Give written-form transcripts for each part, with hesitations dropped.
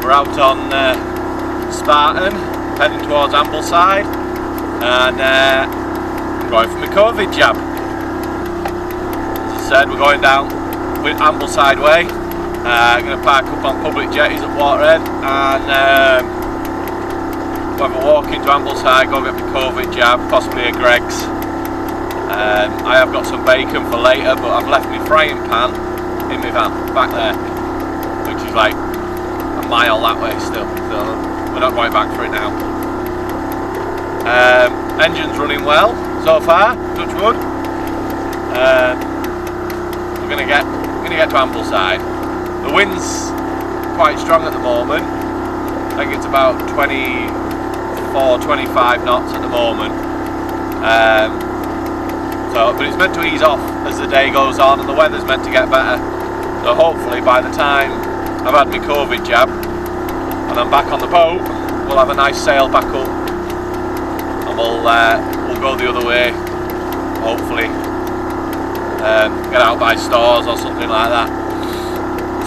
We're out on Spartan, heading towards Ambleside, and I'm going for my COVID jab. As I said, we're going down with Ambleside way. I'm going to park up on public jetties at Waterhead and have a walk into Ambleside, go get my COVID jab, possibly a Greg's. I have got some bacon for later, but I've left my frying pan in my van back there, which is like a mile that way still, so we're not going back for it now. Engine's running well so far, touch wood. We're gonna get to Ambleside. The wind's quite strong at the moment. I think it's about 24-25 knots at the moment. But it's meant to ease off as the day goes on and the weather's meant to get better. So hopefully by the time I've had my COVID jab and I'm back on the boat, we'll have a nice sail back up and we'll go the other way, hopefully. Get out by stores or something like that.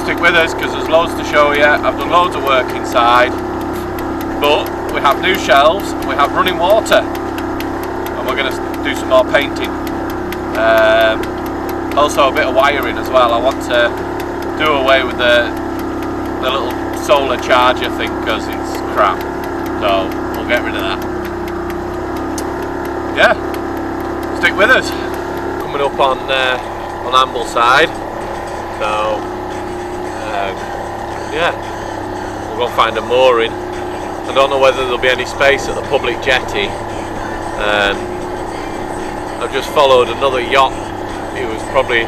Stick with us because there's loads to show you. I've done loads of work inside, but we have new shelves and we have running water, and we're going to do some more painting. Also a bit of wiring as well. I want to do away with the little solar charger thing because it's crap, so we'll get rid of that. Yeah, stick with us. Coming up on Ambleside, so yeah, we'll go find a mooring. I don't know whether there'll be any space at the public jetty. I've just followed another yacht. He was probably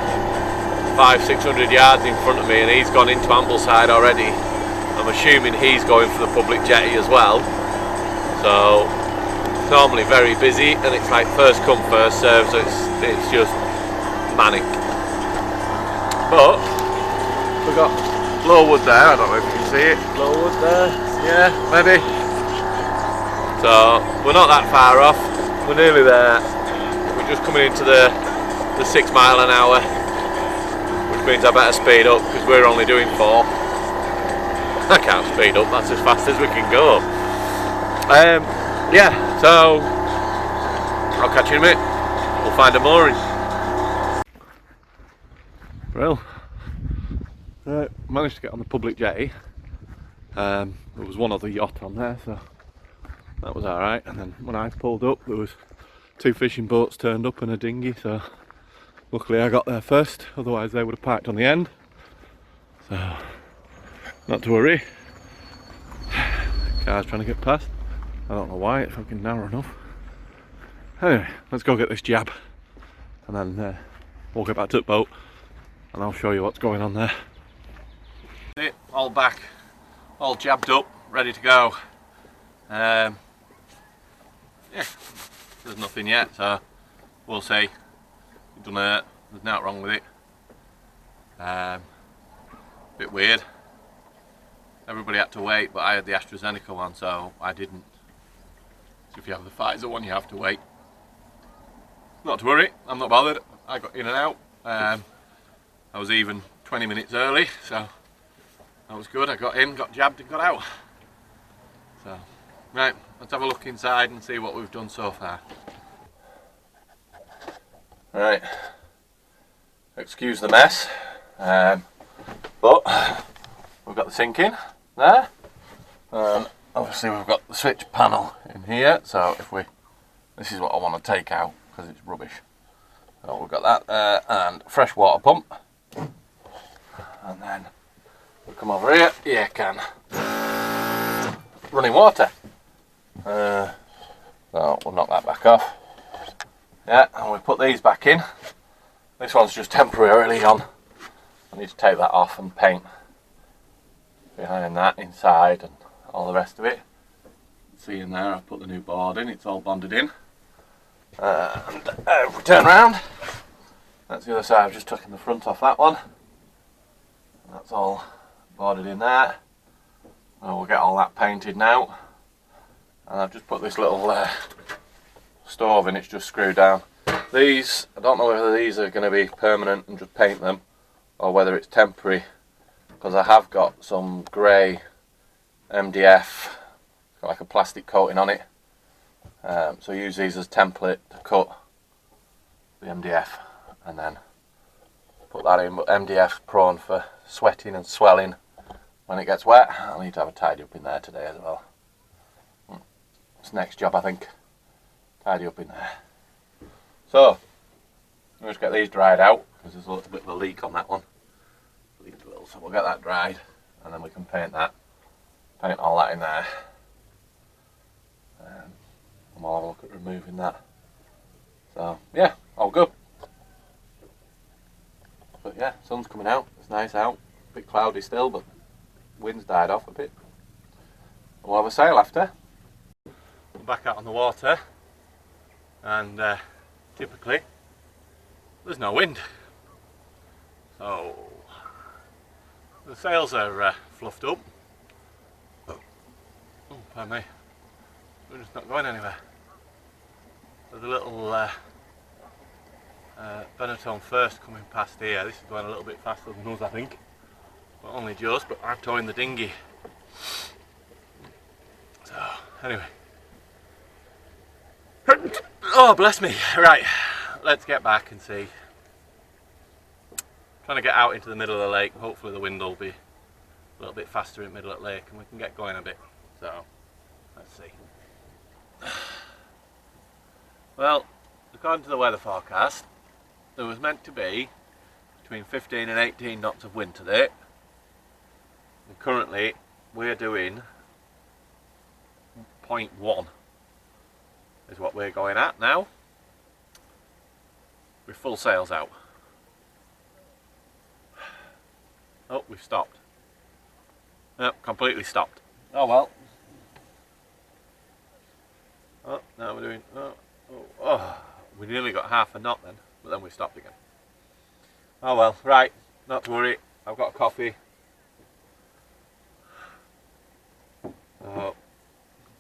500-600 yards in front of me and he's gone into Ambleside already. I'm assuming he's going for the public jetty as well. So it's normally very busy and it's like first come first serve, so it's just manic. But we've got Lowood there, I don't know if you can see it. Lowood there, yeah, maybe. So we're not that far off, we're nearly there. We're just coming into the 6 mile an hour, which means I better speed up because we're only doing 4. I can't speed up, that's as fast as we can go. Yeah, so I'll catch you in a minute. We'll find a mooring. Well, managed to get on the public jetty. There was one other yacht on there, so that was alright. And then when I pulled up, there was 2 fishing boats turned up and a dinghy, so luckily I got there first, otherwise they would have parked on the end. So, not to worry. Car's trying to get past. I don't know why, it's fucking narrow enough. Anyway, let's go get this jab and then we'll get back to the boat and I'll show you what's going on there. All back, all jabbed up, ready to go. Yeah, there's nothing yet, so we'll see. There's nothing wrong with it. Bit weird. Everybody had to wait, but I had the AstraZeneca one, so I didn't. So if you have the Pfizer one, you have to wait. Not to worry, I'm not bothered. I got in and out. I was even 20 minutes early, so that was good. I got in, got jabbed and got out. So, right, let's have a look inside and see what we've done so far. Right, excuse the mess, but we've got the sink in there, and obviously we've got the switch panel in here, so this is what I want to take out because it's rubbish. So we've got that there, and fresh water pump, and then we come over here, yeah, can running water. So we'll knock that back off. Yeah, and we put these back in. This one's just temporarily on. I need to take that off and paint behind that, inside and all the rest of it. See in there, I've put the new board in, it's all bonded in. And if we turn around, that's the other side. I've just taken the front off that one. And that's all boarded in there. And we'll get all that painted now. And I've just put this little stove in, it's just screwed down. These, I don't know whether these are going to be permanent and just paint them, or whether it's temporary, because I have got some grey MDF, got like a plastic coating on it. So I use these as template to cut the MDF and then put that in. But MDF's prone for sweating and swelling when it gets wet. I'll need to have a tidy up in there today as well. It's the next job, I think. Tidy up in there. So we'll just get these dried out because there's a little bit of a leak on that one. Leaked a little, so we'll get that dried and then we can paint that. Paint all that in there. And we'll have a look at removing that. So yeah, all good. But yeah, sun's coming out. It's nice out. A bit cloudy still, but wind's died off a bit. And we'll have a sail after. I'm back out on the water, and typically there's no wind, so the sails are fluffed up. Oh, pardon me. We're just not going anywhere. There's a little Benetton first coming past here. This is going a little bit faster than us, I think, but only just. But I'm towing the dinghy. So anyway. Oh, bless me. Right, let's get back and see. Trying to get out into the middle of the lake. Hopefully the wind will be a little bit faster in the middle of the lake and we can get going a bit. So, let's see. Well, according to the weather forecast, there was meant to be between 15 and 18 knots of wind today. And currently, we're doing 0.1. Is what we're going at now, with full sails out. Oh, we've stopped. No, completely stopped. Oh well. Oh, now we're doing, we nearly got half a knot then, but then we stopped again. Oh well, right, not to worry, I've got a coffee.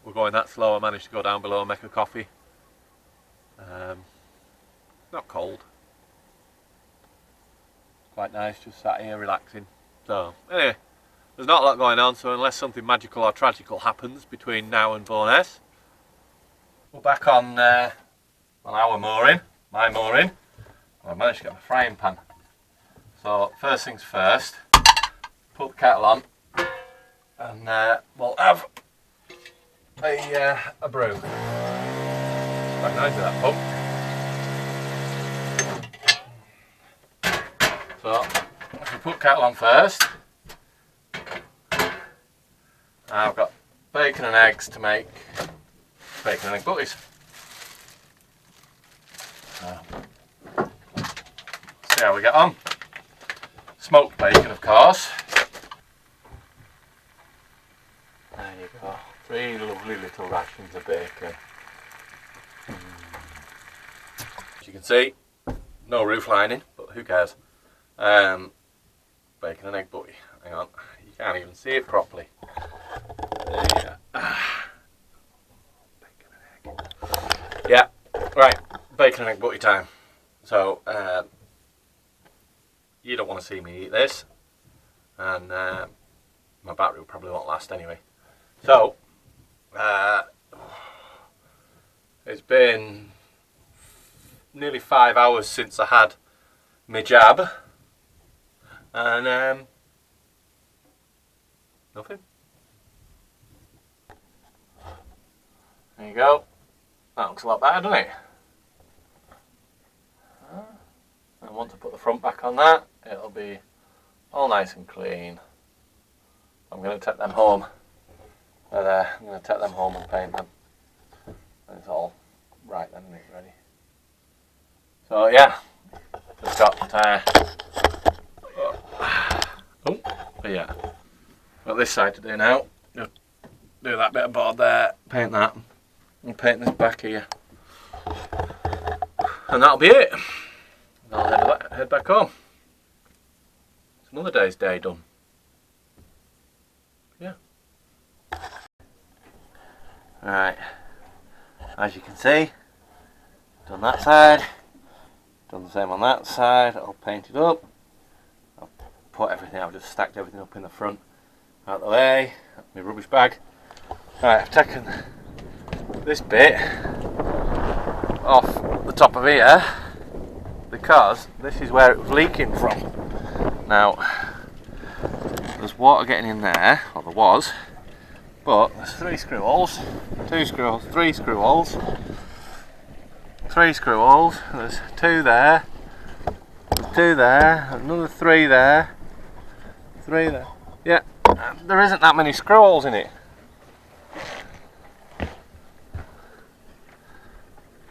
We're going that slow, I managed to go down below and make a coffee. Not cold. It's quite nice, just sat here relaxing. So, anyway, there's not a lot going on, so unless something magical or tragical happens between now and Bo'ness, we're back on our mooring, my mooring. I managed to get my frying pan. So, first things first, put the kettle on, and we'll have a brew. It's quite nice with that pump. So, if we put kettle on first, I've got bacon and eggs to make bacon and egg butties. See how we get on. Smoked bacon, of course. There you go. 3 lovely little rations of bacon. As you can see, no roof lining, but who cares? Bacon and egg butty. Hang on, you can't even see it properly. There. Bacon and egg. Yeah, right, bacon and egg butty time. So, you don't want to see me eat this, and my battery probably won't last anyway. So, it's been nearly 5 hours since I had my jab, and nothing. There you go. That looks a lot better, doesn't it? And once I put the front back on that, it'll be all nice and clean. I'm going to take them home. But I'm going to take them home and paint them. And it's all right then, and it's ready. So yeah, just got yeah, got this side to do now. Just do that bit of board there, paint that, and paint this back here, and that'll be it. I'll head back home. It's another day's day done. Yeah. Alright, as you can see, done that side, done the same on that side, I'll paint it up, I'll put everything, I've just stacked everything up in the front, out of the way, my rubbish bag. Right, I've taken this bit off the top of here because this is where it was leaking from. Now, there's water getting in there, or there was, but there's 3 screw holes, 2 screw holes, 3 screw holes, 3 screw holes, there's 2 there, 2 there, another 3 there, 3 there. Yeah, there isn't that many screw holes in it.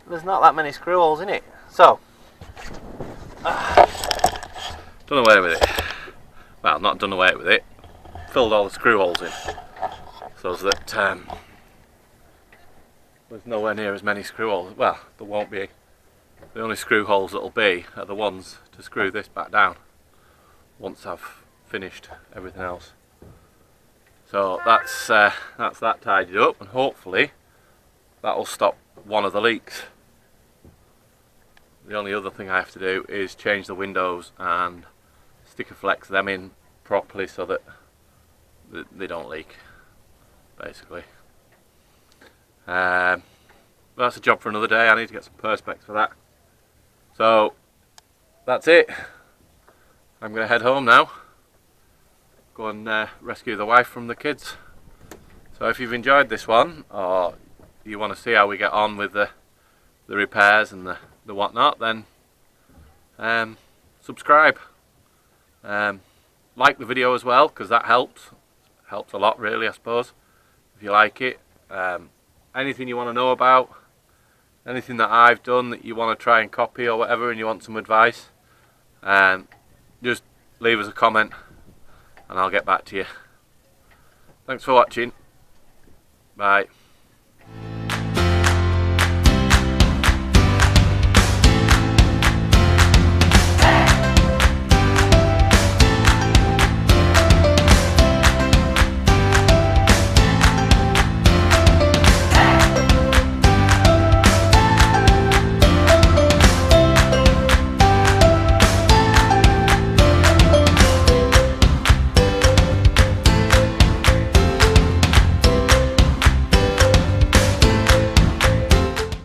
There's not that many screw holes in it. So, done away with it. Well, not done away with it. Filled all the screw holes in. So that there's nowhere near as many screw holes. Well, there won't be. The only screw holes that'll be are the ones to screw this back down once I've finished everything else. So that's that tidied up, and hopefully that'll stop one of the leaks. The only other thing I have to do is change the windows and sticker flex them in properly so that they don't leak, basically. That's a job for another day. I need to get some perspex for that. So that's it. I'm going to head home now, go and rescue the wife from the kids. So if you've enjoyed this one, or you want to see how we get on with the repairs and the whatnot, then subscribe. Like the video as well, because that helps a lot, really, I suppose, if you like it. Anything you want to know about, anything that I've done that you want to try and copy or whatever, and you want some advice, just leave us a comment and I'll get back to you. Thanks for watching. Bye.